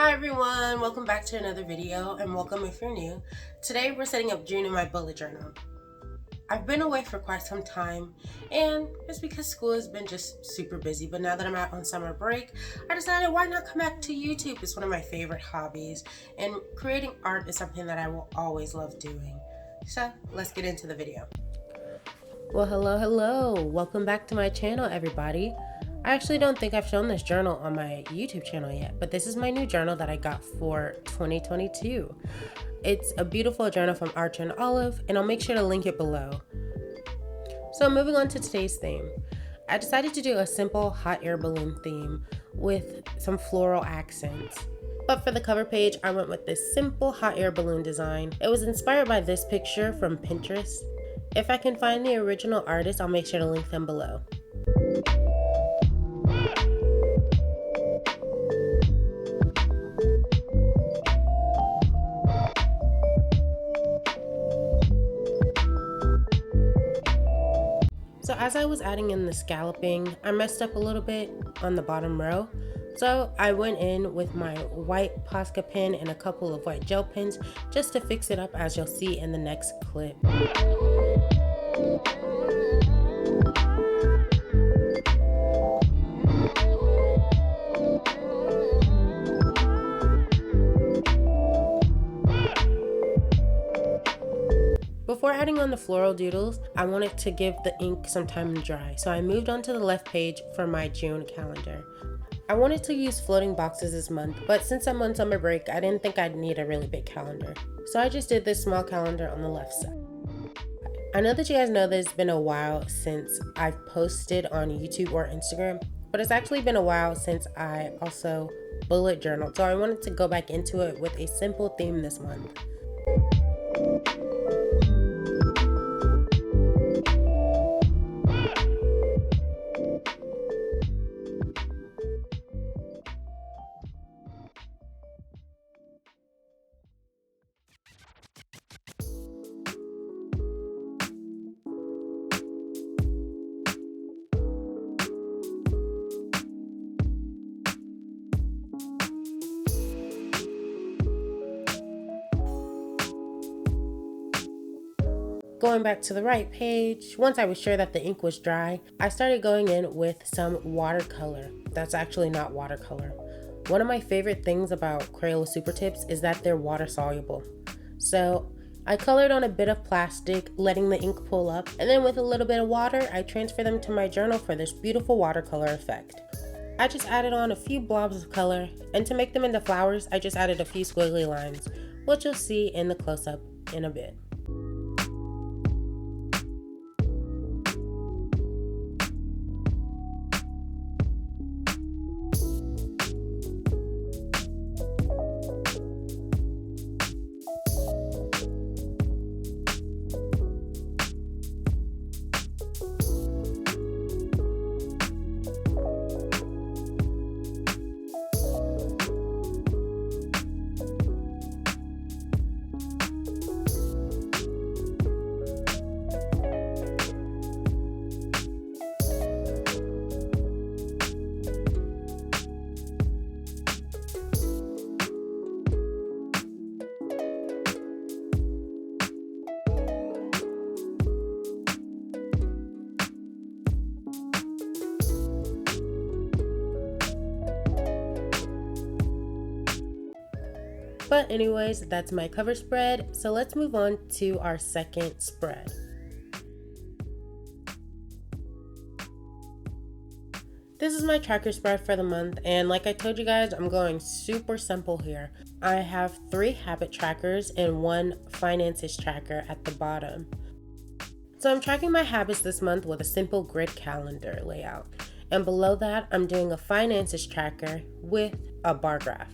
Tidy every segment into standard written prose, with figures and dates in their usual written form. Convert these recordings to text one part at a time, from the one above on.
Hi everyone, welcome back to another video and welcome if you're new. Today we're setting up June in my bullet journal. I've been away for quite some time and it's because school has been just super busy, but now that I'm out on summer break, I decided why not come back to YouTube. It's one of my favorite hobbies and creating art is something that I will always love doing. So let's get into the video. Well, hello. Welcome back to my channel, everybody. I actually don't think I've shown this journal on my YouTube channel yet, but this is my new journal that I got for 2022. It's a beautiful journal from Archer and Olive, and I'll make sure to link it below. So moving on to today's theme. I decided to do a simple hot air balloon theme with some floral accents. But for the cover page, I went with this simple hot air balloon design. It was inspired by this picture from Pinterest. If I can find the original artist, I'll make sure to link them below. So as I was adding in the scalloping, I messed up a little bit on the bottom row. So I went in with my white Posca pen and a couple of white gel pens just to fix it up, as you'll see in the next clip. Before adding on the floral doodles, I wanted to give the ink some time to dry, so I moved on to the left page for my June calendar. I wanted to use floating boxes this month, but since I'm on summer break, I didn't think I'd need a really big calendar. So I just did this small calendar on the left side. I know that you guys know that it's been a while since I've posted on YouTube or Instagram, but it's actually been a while since I also bullet journaled, so I wanted to go back into it with a simple theme this month. Going back to the right page, once I was sure that the ink was dry, I started going in with some watercolor. That's actually not watercolor. One of my favorite things about Crayola Super Tips is that they're water soluble. So I colored on a bit of plastic, letting the ink pull up, and then with a little bit of water, I transferred them to my journal for this beautiful watercolor effect. I just added on a few blobs of color, and to make them into flowers, I just added a few squiggly lines, which you'll see in the close-up in a bit. But anyways, that's my cover spread, so let's move on to our second spread. This is my tracker spread for the month, and like I told you guys, I'm going super simple here. I have 3 habit trackers and 1 finances tracker at the bottom. So I'm tracking my habits this month with a simple grid calendar layout, and below that I'm doing a finances tracker with a bar graph.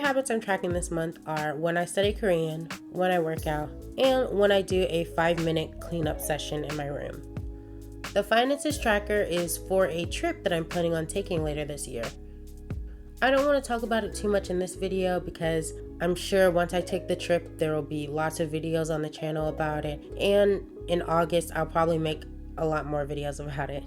habits I'm tracking this month are when I study Korean, when I work out, and when I do a 5-minute cleanup session in my room. The finances tracker is for a trip that I'm planning on taking later this year. I don't want to talk about it too much in this video because I'm sure once I take the trip there will be lots of videos on the channel about it, and in August I'll probably make a lot more videos about it.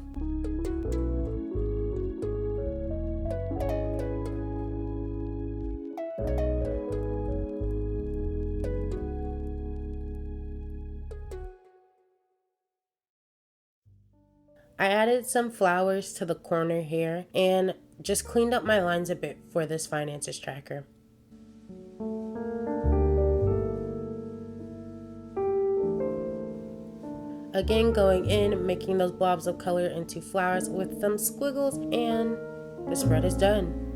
I added some flowers to the corner here and just cleaned up my lines a bit for this finances tracker. Again, going in, making those blobs of color into flowers with some squiggles, and the spread is done.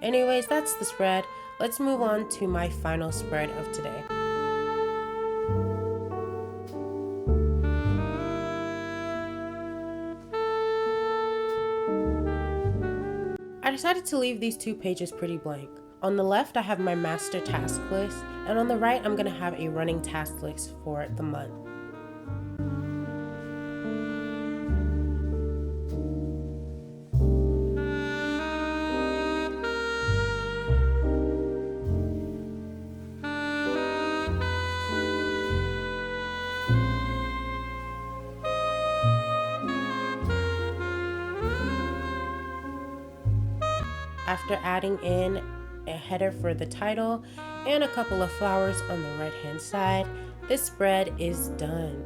Anyways, that's the spread. Let's move on to my final spread of today. I decided to leave these 2 pages pretty blank. On the left, I have my master task list, and on the right, I'm going to have a running task list for the month. After adding in a header for the title and a couple of flowers on the right hand side, this spread is done.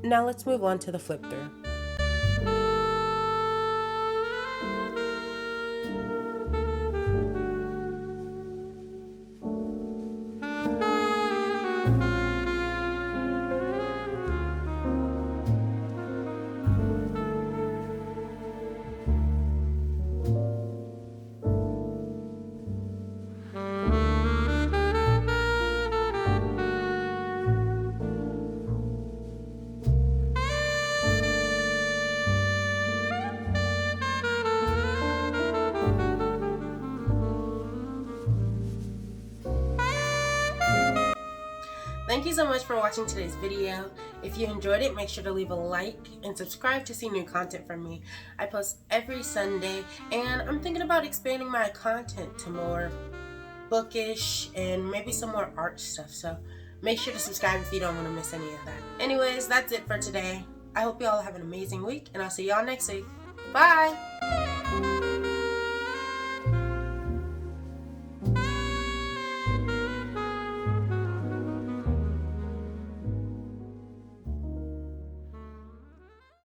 Now let's move on to the flip through. Thank you so much for watching today's video. If you enjoyed it, make sure to leave a like and subscribe to see new content from me. I post every Sunday, and I'm thinking about expanding my content to more bookish and maybe some more art stuff, so make sure to subscribe if you don't want to miss any of that. Anyways, that's it for today. I hope you all have an amazing week, and I'll see y'all next week. Bye!